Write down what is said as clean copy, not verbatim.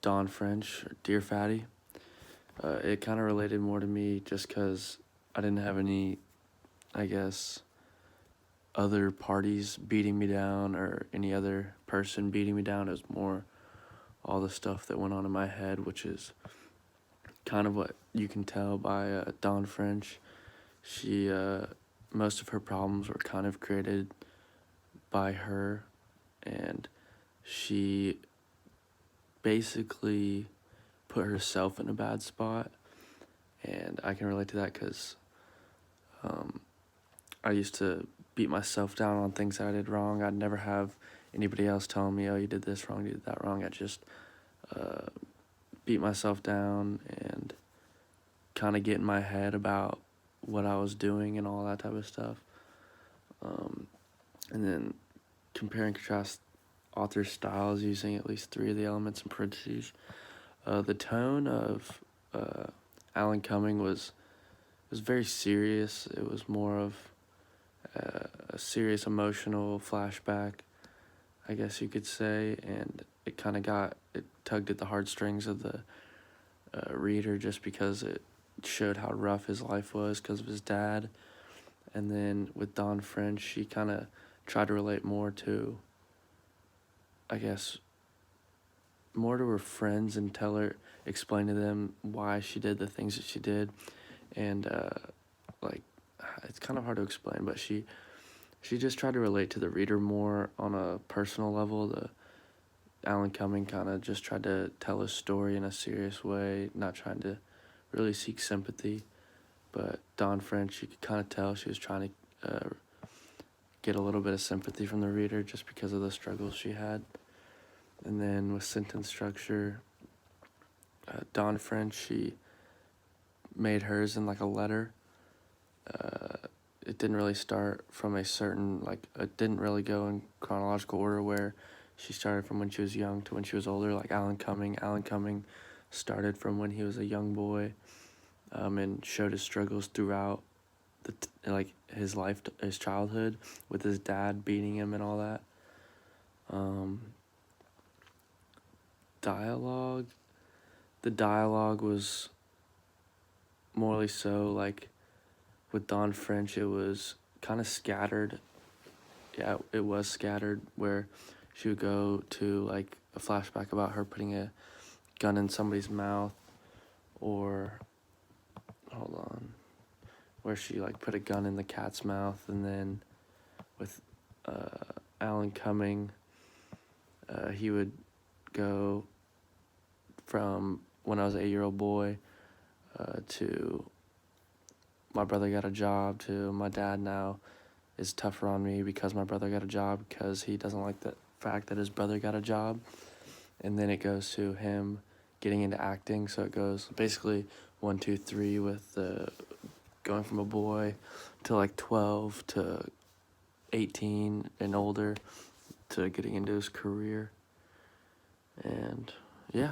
Don French, or Dear Fatty. It kind of related more to me just because I didn't have any, I guess, other parties beating me down or any other person beating me down. It was more all the stuff that went on in my head, which is kind of what you can tell by Dawn French. She, most of her problems were kind of created by her, and she basically put herself in a bad spot. And I can relate to that because I used to beat myself down on things that I did wrong. I'd never have anybody else telling me, oh, you did this wrong, you did that wrong. I just beat myself down and kind of get in my head about what I was doing and all that type of stuff. And then compare and contrast author styles using at least 3 of the elements in parentheses. The tone of Alan Cumming was very serious. It was more of a serious emotional flashback, I guess you could say, and it tugged at the heartstrings of the reader just because it showed how rough his life was because of his dad. And then with Dawn French, she kind of tried to relate more to, I guess, more to her friends and explain to them why she did the things that she did. And it's kind of hard to explain, but she just tried to relate to the reader more on a personal level. Alan Cumming kind of just tried to tell his story in a serious way, not trying to really seek sympathy. But Dawn French, you could kind of tell she was trying to get a little bit of sympathy from the reader just because of the struggles she had. And then with sentence structure, Dawn French, she made hers in like a letter. It didn't really start from it didn't really go in chronological order where she started from when she was young to when she was older, like Alan Cumming. Alan Cumming started from when he was a young boy, and showed his struggles throughout his life, his childhood, with his dad beating him and all that. The dialogue was morally so, like, with Dawn French, it was kind of scattered. Yeah, it was scattered, where she would go to, like, a flashback about her putting a gun in somebody's mouth, or, where she, like, put a gun in the cat's mouth. And then with Alan Cumming, he would go from when I was an 8-year-old boy to my brother got a job to my dad now is tougher on me because my brother got a job, because he doesn't like the fact that his brother got a job. And then it goes to him getting into acting. So it goes basically 1, 2, 3 with going from a boy to like 12 to 18 and older to getting into his career. And yeah.